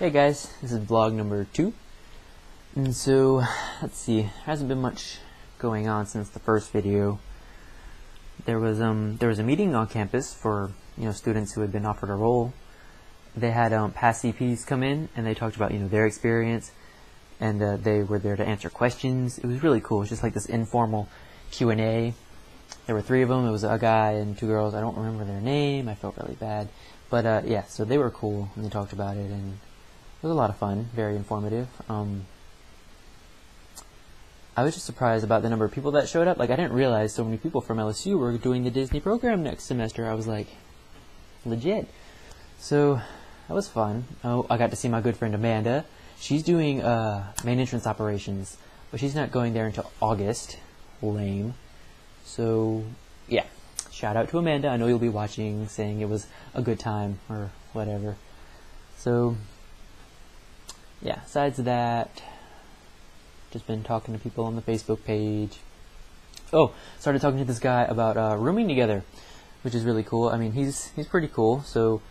Hey guys, this is vlog number 2, and so, let's see, there hasn't been much going on since the first video. There was a meeting on campus for, students who had been offered a role. They had past CPs come in, and they talked about, their experience, and they were there to answer questions. It was really cool. It was just like this informal Q&A. There were 3 of them. It was a guy and 2 girls. I don't remember their name. I felt really bad. But yeah, so they were cool, and they talked about it, and it was a lot of fun, very informative. I was just surprised about the number of people that showed up. Like, I didn't realize so many people from LSU were doing the Disney program next semester. I was like, legit. So, that was fun. Oh, I got to see my good friend Amanda. She's doing main entrance operations, but she's not going there until August. Lame. So, yeah. Shout out to Amanda. I know you'll be watching, saying it was a good time, or whatever. So, yeah, besides that, just been talking to people on the Facebook page. Oh, started talking to this guy about rooming together, which is really cool. I mean, he's pretty cool. So,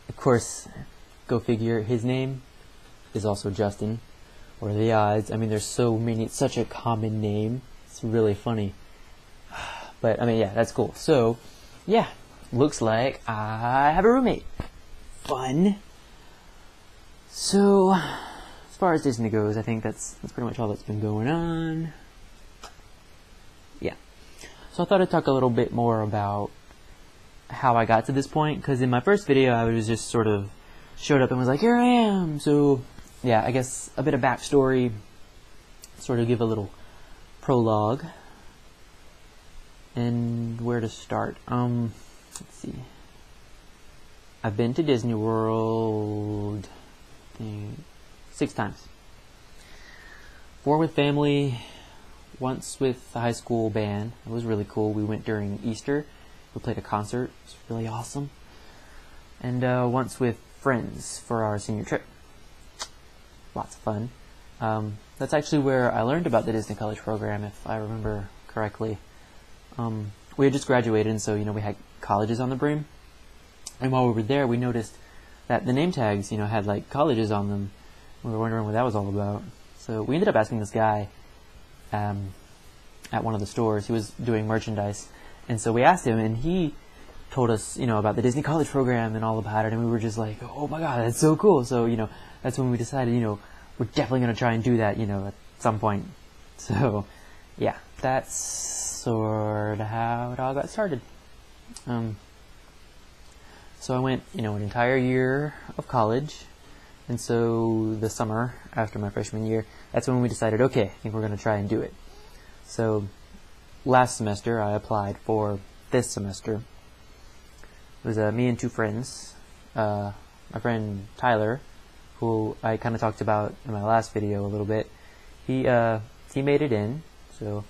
of course, go figure, his name is also Justin. What are the odds? I mean, there's so many, it's such a common name. It's really funny. But, I mean, yeah, that's cool. So, yeah, looks like I have a roommate. Fun. So, as far as Disney goes, I think that's pretty much all that's been going on. Yeah. So I thought I'd talk a little bit more about how I got to this point, because in my first video I was just sort of showed up and was like, here I am! So, yeah, I guess a bit of backstory, sort of give a little prologue. And where to start? Let's see. I've been to Disney World 6 times. 4 with family, once with the high school band. It was really cool. We went during Easter. We played a concert. It was really awesome. And once with friends for our senior trip. Lots of fun. That's actually where I learned about the Disney College program, if I remember correctly. We had just graduated, and so, we had colleges on the brim. And while we were there, we noticed that the name tags, had like colleges on them. We were wondering what that was all about. So we ended up asking this guy at one of the stores. He was doing merchandise. And so we asked him, and he told us, about the Disney College program and all about it. And we were just like, oh my God, that's so cool. So, that's when we decided, we're definitely going to try and do that, at some point. So, yeah, that's sort of how it all got started. So I went, an entire year of college, and so the summer after my freshman year, that's when we decided, okay, I think we're going to try and do it. So last semester, I applied for this semester. It was me and 2 friends. My friend Tyler, who I kind of talked about in my last video a little bit, he made it in, so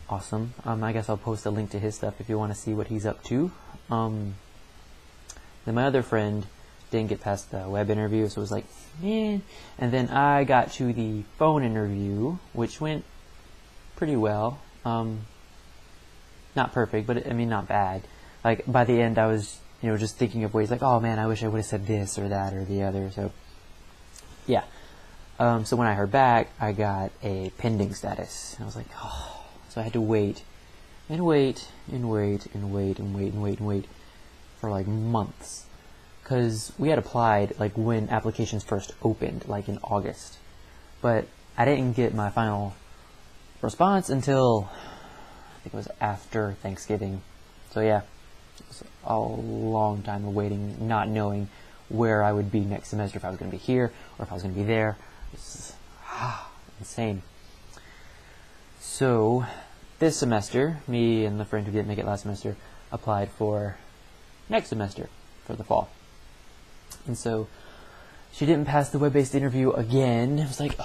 awesome. I guess I'll post a link to his stuff if you want to see what he's up to. Then my other friend didn't get past the web interview, so it was like, man. And then I got to the phone interview, which went pretty well. Not perfect, but not bad. Like, by the end, I was, just thinking of ways like, oh man, I wish I would have said this or that or the other. So, yeah. So when I heard back, I got a pending status. I was like, oh. So I had to wait and wait and wait and wait and wait and wait and wait for like months, because we had applied like when applications first opened, like in August, but I didn't get my final response until I think it was after Thanksgiving. So yeah, it was a long time of waiting, not knowing where I would be next semester, if I was going to be here or if I was going to be there. It's insane. So this semester, me and the friend who didn't make it last semester applied for next semester, for the fall. And so she didn't pass the web-based interview again. It was like,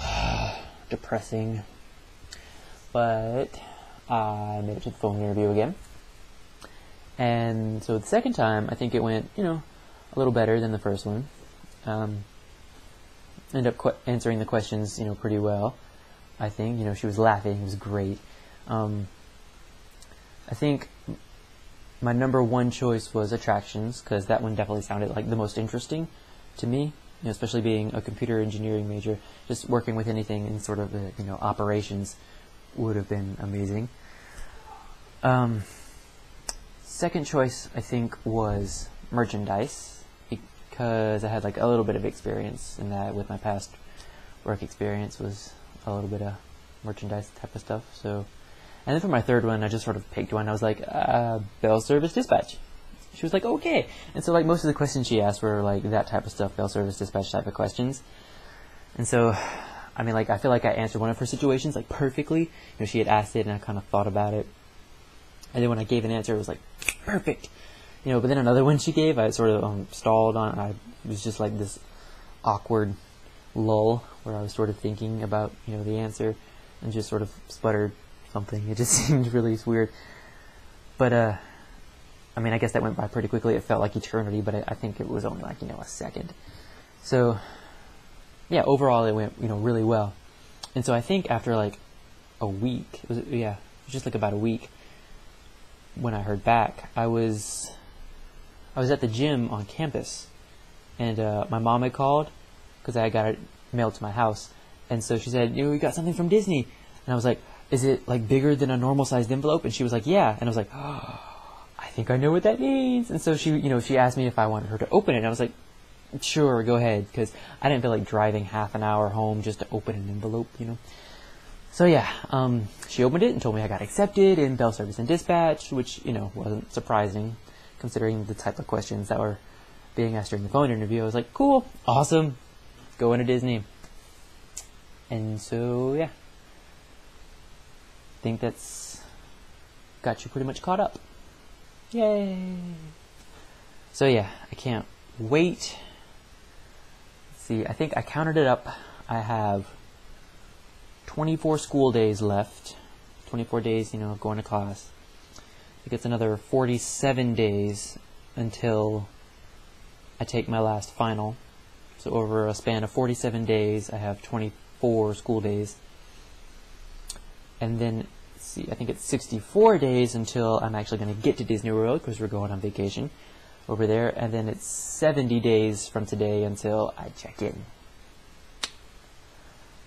depressing. But I made it to the phone interview again. And so the second time, I think it went, a little better than the first one. Ended up answering the questions, pretty well. I think, she was laughing. It was great. I think my number 1 choice was attractions, because that one definitely sounded like the most interesting to me. especially being a computer engineering major, just working with anything in sort of operations would have been amazing. Second choice, I think, was merchandise, because I had like a little bit of experience in that with my past work experience was a little bit of merchandise type of stuff. So, and then for my third one, I just sort of picked one. I was like, bell service dispatch. She was like, okay. And so like most of the questions she asked were like that type of stuff, bell service dispatch type of questions. And so, I mean, like I feel like I answered one of her situations like perfectly. She had asked it and I kind of thought about it. And then when I gave an answer, it was like, perfect. But then another one she gave, I sort of stalled on. It was just like this awkward lull where I was sort of thinking about, the answer and just sort of sputtered something. It just seemed really weird. But, I mean, I guess that went by pretty quickly. It felt like eternity, but I think it was only like, a second. So, yeah, overall it went, really well. And so I think after like a week, it was just like about a week when I heard back, I was at the gym on campus, and my mom had called because I got it mailed to my house. And so she said, we got something from Disney. And I was like, is it like bigger than a normal sized envelope? And she was like, yeah. And I was like, oh, I think I know what that means. And so she, she asked me if I wanted her to open it. And I was like, sure, go ahead. Because I didn't feel like driving half an hour home just to open an envelope, So yeah, she opened it and told me I got accepted in bell service and dispatch, which, wasn't surprising considering the type of questions that were being asked during the phone interview. I was like, cool, awesome, going to Disney. And so, yeah, I think that's got you pretty much caught up. Yay! So yeah, I can't wait. Let's see, I think I counted it up. I have 24 school days left. 24 days, of going to class. I think it's another 47 days until I take my last final. So over a span of 47 days, I have 24 school days. And then, let's see, I think it's 64 days until I'm actually going to get to Disney World, because we're going on vacation over there. And then it's 70 days from today until I check in.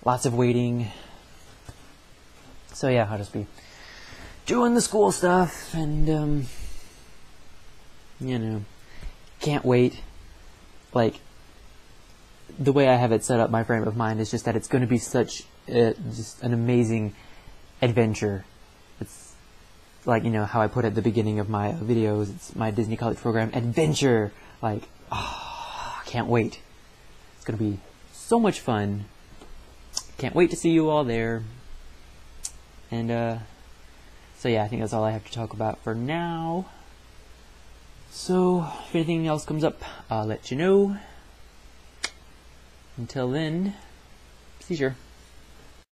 Lots of waiting. So yeah, I'll just be doing the school stuff and, can't wait. Like, the way I have it set up, my frame of mind is just that it's going to be such just an amazing adventure. It's like, how I put at the beginning of my videos, it's my Disney College program adventure. Like, I can't wait. It's going to be so much fun. Can't wait to see you all there. And, so yeah, I think that's all I have to talk about for now. So, if anything else comes up, I'll let you know. Until then, seizure.